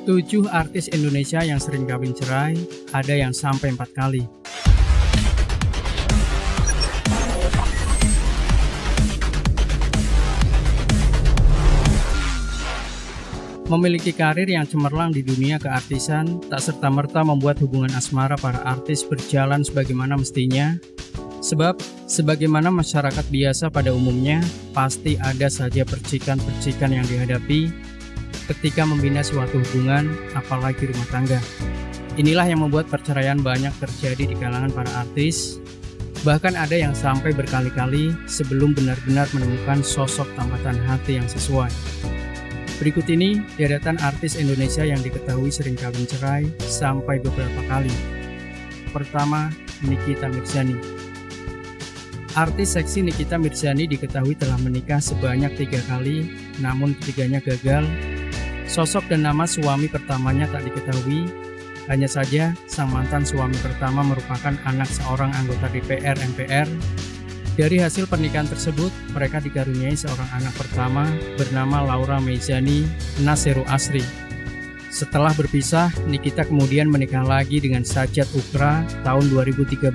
7 artis Indonesia yang sering kawin cerai, ada yang sampai 4 kali. Memiliki karir yang cemerlang di dunia keartisan, tak serta-merta membuat hubungan asmara para artis berjalan sebagaimana mestinya. Sebab, sebagaimana masyarakat biasa pada umumnya, pasti ada saja percikan-percikan yang dihadapi ketika membina suatu hubungan, apalagi rumah tangga. Inilah yang membuat perceraian banyak terjadi di kalangan para artis. Bahkan ada yang sampai berkali-kali sebelum benar-benar menemukan sosok tambatan hati yang sesuai. Berikut ini deretan artis Indonesia yang diketahui sering kawin cerai sampai beberapa kali. Pertama, Nikita Mirzani. Artis seksi Nikita Mirzani diketahui telah menikah sebanyak 3 kali, namun ketiganya gagal. Sosok dan nama suami pertamanya tak diketahui. Hanya saja, sang mantan suami pertama merupakan anak seorang anggota DPR MPR. Dari hasil pernikahan tersebut, mereka dikaruniai seorang anak pertama bernama Laura Meyzani Naseru Asri. Setelah berpisah, Nikita kemudian menikah lagi dengan Sajat Ukra tahun 2013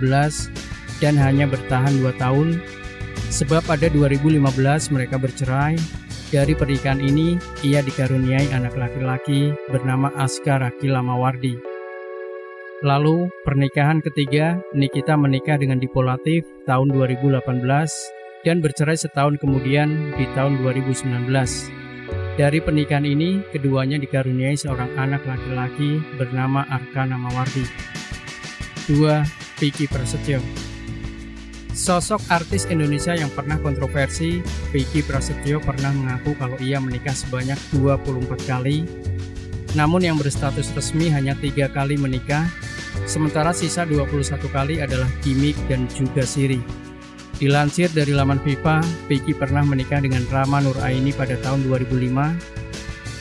dan hanya bertahan 2 tahun. Sebab pada 2015 mereka bercerai. Dari pernikahan ini, ia dikaruniai anak laki-laki bernama Aska Rakila Mawardi. Lalu, pernikahan ketiga, Nikita menikah dengan Dipo Latif tahun 2018 dan bercerai setahun kemudian di tahun 2019. Dari pernikahan ini, keduanya dikaruniai seorang anak laki-laki bernama Arkana Mawardi. 2. Vicky Prasetyo. Sosok artis Indonesia yang pernah kontroversi, Vicky Prasetyo pernah mengaku kalau ia menikah sebanyak 24 kali. Namun yang berstatus resmi hanya 3 kali menikah, sementara sisa 21 kali adalah gimmick dan juga siri. Dilansir dari laman FIFA, Vicky pernah menikah dengan Rama Nuraini pada tahun 2005,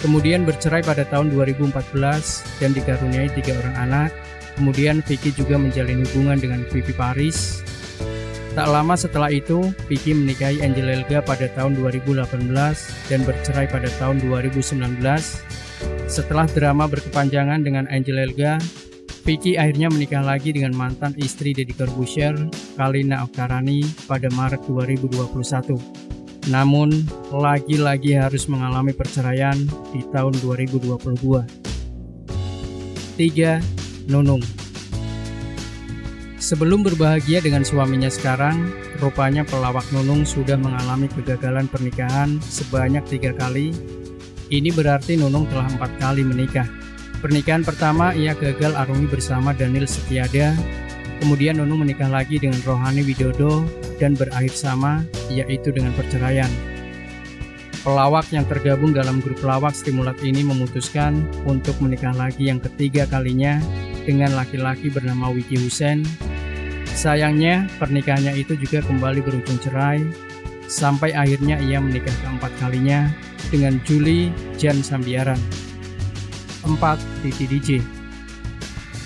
kemudian bercerai pada tahun 2014 dan dikaruniai 3 orang anak. Kemudian Vicky juga menjalin hubungan dengan Vivi Paris. Tak lama setelah itu, Vicky menikahi Angel Elga pada tahun 2018 dan bercerai pada tahun 2019. Setelah drama berkepanjangan dengan Angel Elga, Vicky akhirnya menikah lagi dengan mantan istri Deddy Corbuzier, Kalina Oktarani, pada Maret 2021. Namun, lagi-lagi harus mengalami perceraian di tahun 2022. 3. Nunung. Sebelum berbahagia dengan suaminya sekarang, rupanya pelawak Nunung sudah mengalami kegagalan pernikahan sebanyak 3 kali. Ini berarti Nunung telah 4 kali menikah. Pernikahan pertama ia gagal arungi bersama Daniel Setiada, kemudian Nunung menikah lagi dengan Rohani Widodo dan berakhir sama, yaitu dengan perceraian. Pelawak yang tergabung dalam grup pelawak Stimulat ini memutuskan untuk menikah lagi yang ketiga kalinya dengan laki-laki bernama Wiki Hussein. Sayangnya, pernikahannya itu juga kembali berujung cerai, sampai akhirnya ia menikah keempat kalinya dengan Julie Jan Sambiaran. 4. Titi DJ.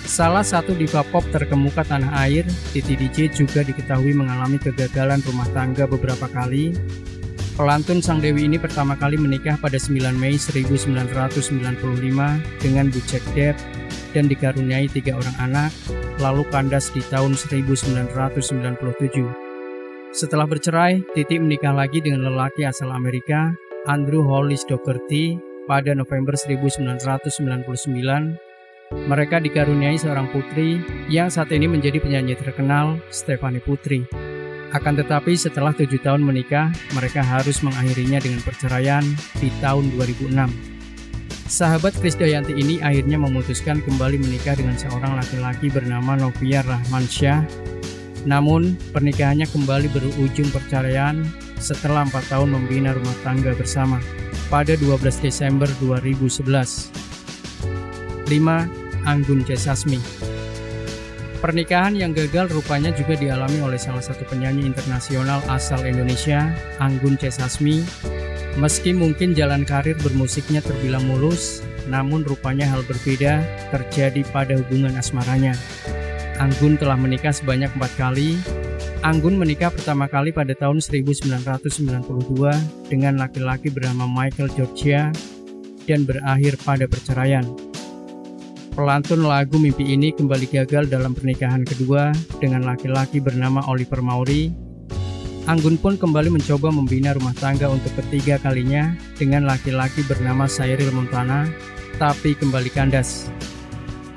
Salah satu diva pop terkemuka tanah air, Titi DJ juga diketahui mengalami kegagalan rumah tangga beberapa kali. Pelantun sang dewi ini pertama kali menikah pada 9 Mei 1995 dengan Bucek Dep dan dikaruniai 3 orang anak, lalu kandas di tahun 1997. Setelah bercerai, Titi menikah lagi dengan lelaki asal Amerika, Andrew Hollis Dougherty, pada November 1999. Mereka dikaruniai seorang putri yang saat ini menjadi penyanyi terkenal, Stephanie Putri. Akan tetapi setelah 7 tahun menikah, mereka harus mengakhirinya dengan perceraian di tahun 2006. Sahabat Krisdayanti ini akhirnya memutuskan kembali menikah dengan seorang laki-laki bernama Novia Rahmansyah. Namun, pernikahannya kembali berujung perceraian setelah 4 tahun membina rumah tangga bersama pada 12 Desember 2011. 5. Anggun C. Sasmi. Pernikahan yang gagal rupanya juga dialami oleh salah satu penyanyi internasional asal Indonesia, Anggun C. Sasmi. Meski mungkin jalan karir bermusiknya terbilang mulus, namun rupanya hal berbeda terjadi pada hubungan asmaranya. Anggun telah menikah sebanyak 4 kali. Anggun menikah pertama kali pada tahun 1992 dengan laki-laki bernama Michael Georgia dan berakhir pada perceraian. Pelantun lagu Mimpi Ini kembali gagal dalam pernikahan kedua dengan laki-laki bernama Oliver Maury. Anggun pun kembali mencoba membina rumah tangga untuk ketiga kalinya dengan laki-laki bernama Cyril Montana, tapi kembali kandas.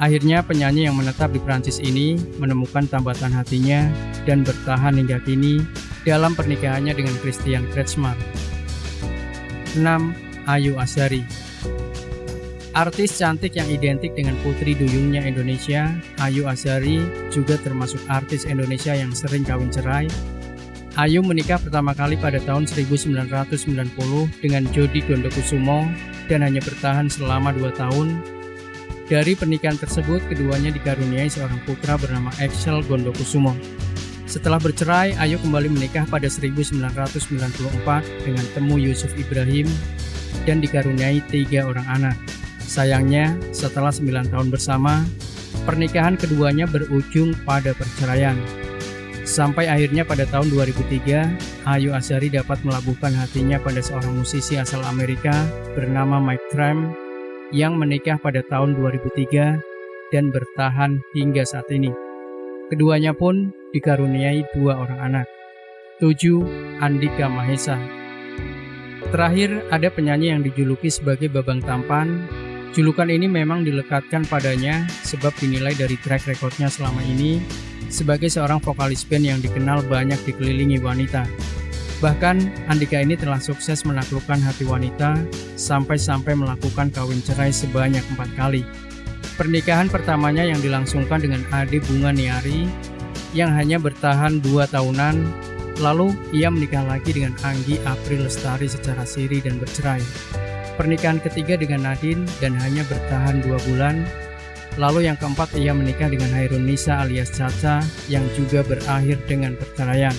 Akhirnya penyanyi yang menetap di Prancis ini menemukan tambatan hatinya dan bertahan hingga kini dalam pernikahannya dengan Christian Kretschmar. 6. Ayu Azhari. Artis cantik yang identik dengan putri duyungnya Indonesia, Ayu Azhari juga termasuk artis Indonesia yang sering kawin cerai. Ayu menikah pertama kali pada tahun 1990 dengan Jody Gondokusumo dan hanya bertahan selama 2 tahun. Dari pernikahan tersebut, keduanya dikaruniai seorang putra bernama Axel Gondokusumo. Setelah bercerai, Ayu kembali menikah pada 1994 dengan temu Yusuf Ibrahim dan dikaruniai 3 orang anak. Sayangnya, setelah 9 tahun bersama, pernikahan keduanya berujung pada perceraian. Sampai akhirnya pada tahun 2003, Ayu Azhari dapat melabuhkan hatinya pada seorang musisi asal Amerika bernama Mike Tramp yang menikah pada tahun 2003 dan bertahan hingga saat ini. Keduanya pun dikaruniai 2 orang anak. 7. Andhika Mahesa. Terakhir, ada penyanyi yang dijuluki sebagai Babang Tampan. Julukan ini memang dilekatkan padanya sebab dinilai dari track recordnya selama ini sebagai seorang vokalis band yang dikenal banyak dikelilingi wanita. Bahkan, Andhika ini telah sukses menaklukkan hati wanita sampai-sampai melakukan kawin cerai sebanyak 4 kali. Pernikahan pertamanya yang dilangsungkan dengan Ade Bunga Niari yang hanya bertahan 2 tahunan, lalu ia menikah lagi dengan Anggi April Lestari secara siri dan bercerai. Pernikahan ketiga dengan Nadine dan hanya bertahan 2 bulan. Lalu yang keempat ia menikah dengan Hairun Nisa alias Caca yang juga berakhir dengan perceraian.